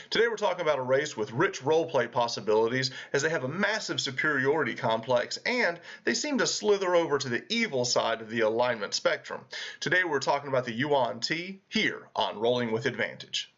Today we're talking about a race with rich roleplay possibilities as they have a massive superiority complex and they seem to slither over to the evil side of the alignment spectrum. Today we're talking about the Yuan Ti here on Rolling with Advantage.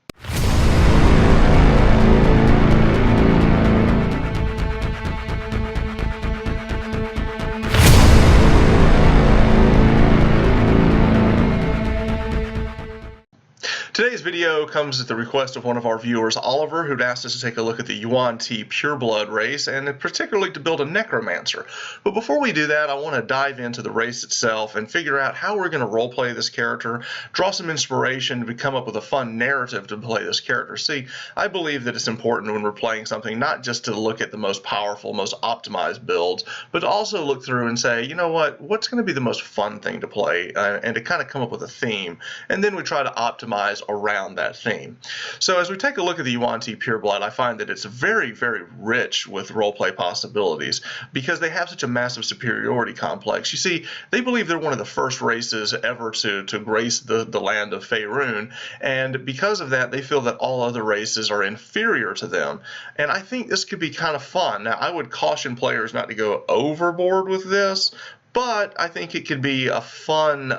Today's video comes at the request of one of our viewers, Oliver, who'd asked us to take a look at the Yuan Ti pureblood race, and particularly to build a necromancer. But before we do that, I want to dive into the race itself and figure out how we're going to roleplay this character, draw some inspiration to come up with a fun narrative to play this character. See, I believe that it's important when we're playing something not just to look at the most powerful, most optimized builds, but to also look through and say, you know what's going to be the most fun thing to play, and to kind of come up with a theme, and then we try to optimize around that theme. So as we take a look at the Yuan Ti pureblood, I find that it's very, very rich with roleplay possibilities because they have such a massive superiority complex. You see, they believe they're one of the first races ever to grace the land of Faerun, and because of that, they feel that all other races are inferior to them. And I think this could be kind of fun. Now, I would caution players not to go overboard with this, but I think it could be a fun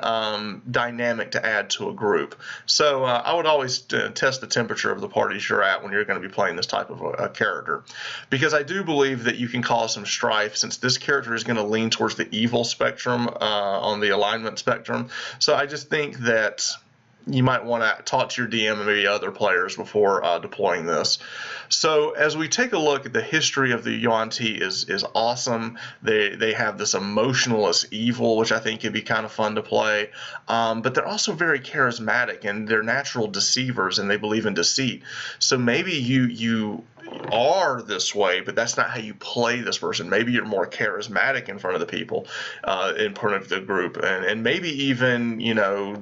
dynamic to add to a group. So I would always test the temperature of the parties you're at when you're going to be playing this type of a character, because I do believe that you can cause some strife since this character is going to lean towards the evil spectrum on the alignment spectrum. So I just think that you might want to talk to your DM and maybe other players before deploying this. So as we take a look at the history of the Yuan Ti is awesome. They have this emotionless evil, which I think could be kind of fun to play. But they're also very charismatic and they're natural deceivers and they believe in deceit. So maybe you are this way, but that's not how you play this person. Maybe you're more charismatic in front of the people, in front of the group, and maybe even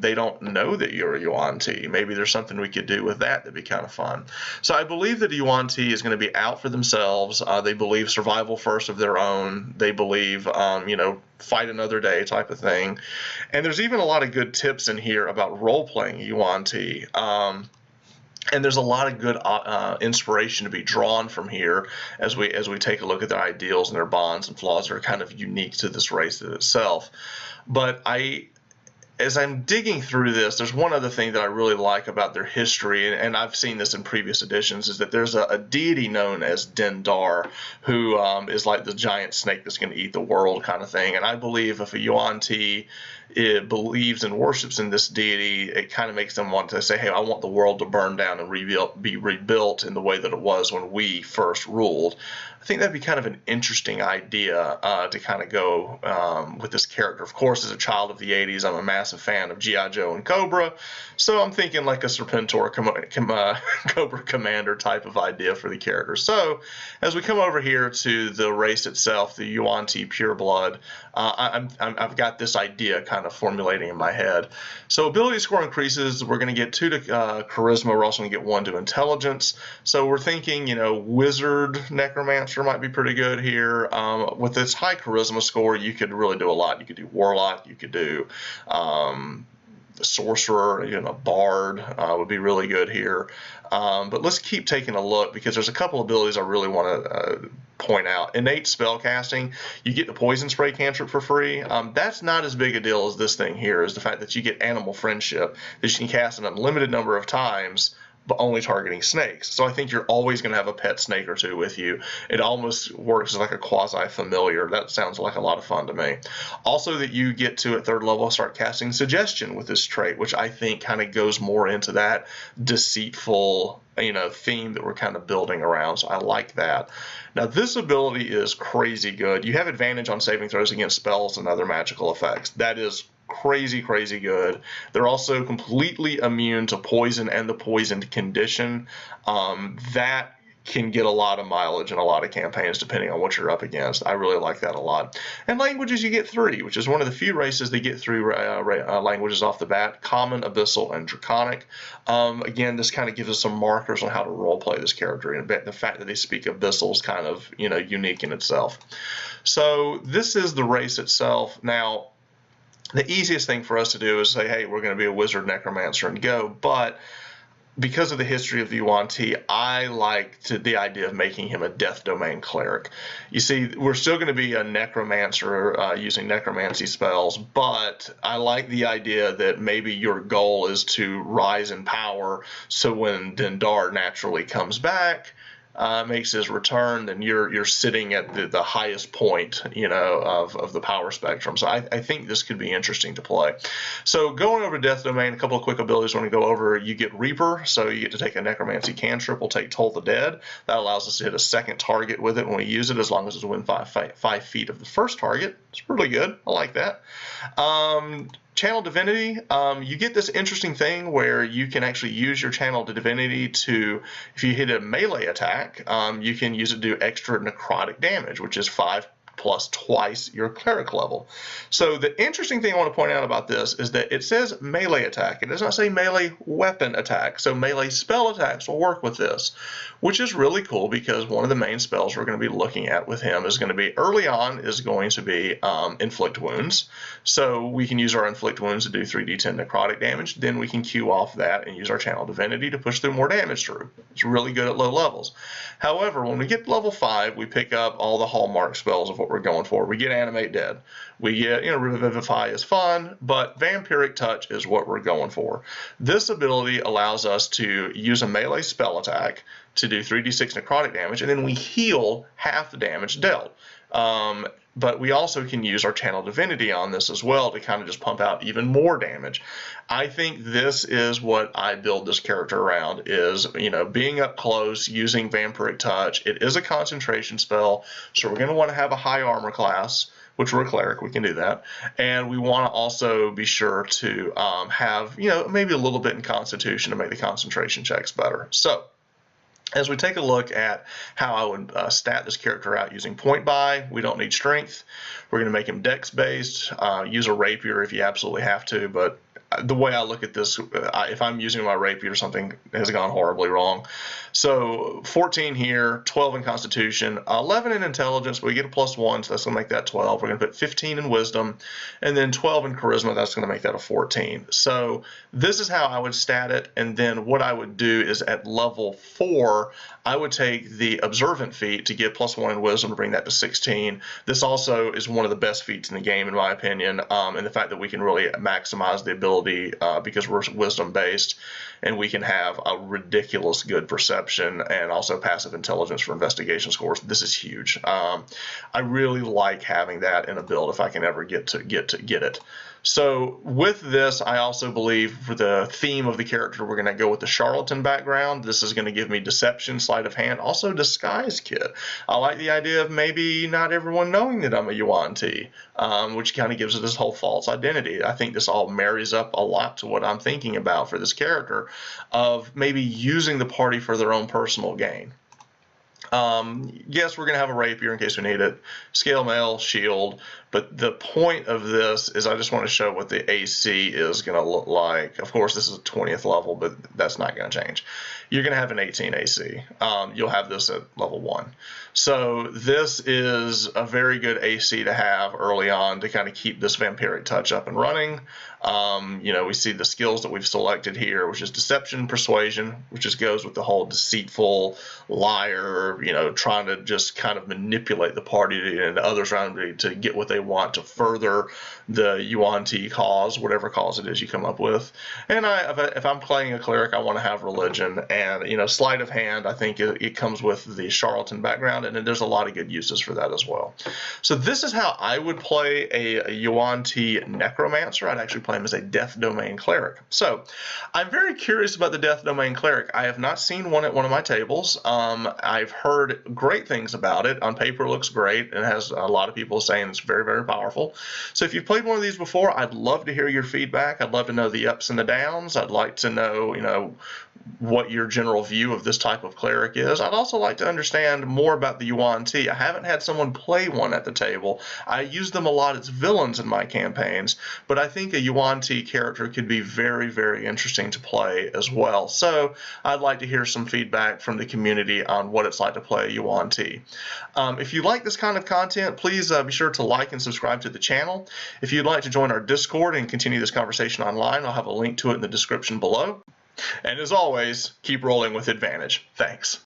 they don't know that you're a Yuan Ti. Maybe there's something we could do with that that'd be kind of fun. So I believe that a Yuan Ti is going to be out for themselves. They believe survival first of their own. They believe fight another day type of thing. And there's even a lot of good tips in here about role playing Yuan Ti. And there's a lot of good inspiration to be drawn from here as we take a look at their ideals and their bonds and flaws that are kind of unique to this race itself. But as I'm digging through this, there's one other thing that I really like about their history, and I've seen this in previous editions, is that there's a deity known as Dendar, who is like the giant snake that's going to eat the world kind of thing. And I believe if a Yuan Ti believes and worships in this deity, it kind of makes them want to say, hey, I want the world to burn down and be rebuilt in the way that it was when we first ruled. I think that'd be kind of an interesting idea to kind of go with this character. Of course, as a child of the 80s, I'm a massive fan of G.I. Joe and Cobra, so I'm thinking like a Serpentor Cobra Commander type of idea for the character. So as we come over here to the race itself, the Yuan Ti pureblood, I've got this idea kind of formulating in my head. So ability score increases. We're going to get 2 to charisma. We're also going to get 1 to intelligence. So we're thinking, wizard necromancer might be pretty good here. With this high charisma score, you could really do a lot. You could do warlock. You could do the sorcerer, bard would be really good here. But let's keep taking a look because there's a couple abilities I really want to point out. Innate spellcasting, you get the poison spray cantrip for free. That's not as big a deal as this thing here, is the fact that you get animal friendship that you can cast an unlimited number of times, but only targeting snakes. So I think you're always going to have a pet snake or two with you. It almost works as like a quasi-familiar. That sounds like a lot of fun to me. Also that you get to, at 3rd level, start casting suggestion with this trait, which I think kind of goes more into that deceitful theme that we're kind of building around. So I like that. Now this ability is crazy good. You have advantage on saving throws against spells and other magical effects. That is crazy good. They're also completely immune to poison and the poisoned condition. That can get a lot of mileage in a lot of campaigns depending on what you're up against. I really like that a lot. And languages, you get 3, which is one of the few races that get 3 languages off the bat: Common, Abyssal, and Draconic. Again, this kind of gives us some markers on how to roleplay this character, and the fact that they speak Abyssal is kind of unique in itself. So this is the race itself. Now, the easiest thing for us to do is say, hey, we're going to be a wizard necromancer and go, but because of the history of the Yuan Ti, I liked the idea of making him a Death Domain Cleric. You see, we're still going to be a Necromancer using Necromancy spells, but I like the idea that maybe your goal is to rise in power, so when Dendar naturally comes back, makes his return, then you're sitting at the highest point, of the power spectrum. So I think this could be interesting to play. So going over Death Domain, a couple of quick abilities I want to go over. You get Reaper, so you get to take a Necromancy cantrip. We'll take Toll the Dead. That allows us to hit a second target with it when we use it, as long as it's within 5 feet of the first target. It's really good. I like that. Channel Divinity, you get this interesting thing where you can actually use your Channel Divinity to, if you hit a melee attack, you can use it to do extra necrotic damage, which is 5 plus twice your cleric level. So the interesting thing I want to point out about this is that it says melee attack. It does not say melee weapon attack. So melee spell attacks will work with this, which is really cool because one of the main spells we're going to be looking at with him is going to be, early on, is going to be Inflict Wounds. So we can use our Inflict Wounds to do 3d10 necrotic damage. Then we can queue off that and use our Channel Divinity to push through more damage through. It's really good at low levels. However, when we get to level 5, we pick up all the hallmark spells of what we're going for. We get Animate Dead. We get, Revivify is fun, but Vampiric Touch is what we're going for. This ability allows us to use a melee spell attack to do 3d6 necrotic damage, and then we heal half the damage dealt. But we also can use our Channel Divinity on this as well to kind of just pump out even more damage. I think this is what I build this character around, is, being up close, using Vampiric Touch. It is a concentration spell, so we're going to want to have a high armor class, which we're a cleric, we can do that. And we want to also be sure to have, maybe a little bit in constitution to make the concentration checks better. So as we take a look at how I would stat this character out using point buy, we don't need strength. We're going to make him dex based. Use a rapier if you absolutely have to, but the way I look at this, if I'm using my rapier, something has gone horribly wrong. So 14 here, 12 in Constitution, 11 in Intelligence. We get a +1, so that's going to make that 12. We're going to put 15 in Wisdom, and then 12 in Charisma. That's going to make that a 14. So this is how I would stat it, and then what I would do is at level 4, I would take the Observant feat to get +1 in Wisdom to bring that to 16. This also is one of the best feats in the game, in my opinion, and the fact that we can really maximize the ability because we're wisdom based, and we can have a ridiculous good perception and also passive intelligence for investigation scores. This is huge. I really like having that in a build if I can ever get it. So with this, I also believe for the theme of the character, we're going to go with the charlatan background. This is going to give me deception, sleight of hand, also disguise kit. I like the idea of maybe not everyone knowing that I'm a Yuan Ti, which kind of gives it this whole false identity. I think this all marries up a lot to what I'm thinking about for this character, of maybe using the party for their own personal gain. Yes, we're going to have a rapier in case we need it, scale mail, shield, but the point of this is I just want to show what the AC is going to look like. Of course, this is a 20th level, but that's not going to change. You're going to have an 18 AC. You'll have this at level 1. So this is a very good AC to have early on to kind of keep this Vampiric Touch up and running. We see the skills that we've selected here, which is Deception, Persuasion, which just goes with the whole deceitful, liar, trying to just kind of manipulate the party and others around me to get what they want to further the Yuan Ti cause, whatever cause it is you come up with. And if I'm playing a cleric, I want to have religion, and sleight of hand. I think it comes with the charlatan background, and there's a lot of good uses for that as well. So this is how I would play a Yuan Ti necromancer. I'd actually play him as a Death Domain Cleric. So I'm very curious about the Death Domain Cleric. I have not seen one at one of my tables. I've heard great things about it. On paper, it looks great, and has a lot of people saying it's very, very powerful. So if you've played one of these before, I'd love to hear your feedback. I'd love to know the ups and the downs. I'd like to know, what your general view of this type of cleric is. I'd also like to understand more about the Yuan Ti. I haven't had someone play one at the table. I use them a lot as villains in my campaigns, but I think a Yuan Ti character could be very, very interesting to play as well. So I'd like to hear some feedback from the community on what it's like to play a Yuan Ti. If you like this kind of content, please be sure to like and subscribe to the channel. If you'd like to join our Discord and continue this conversation online, I'll have a link to it in the description below. And as always, keep rolling with advantage. Thanks.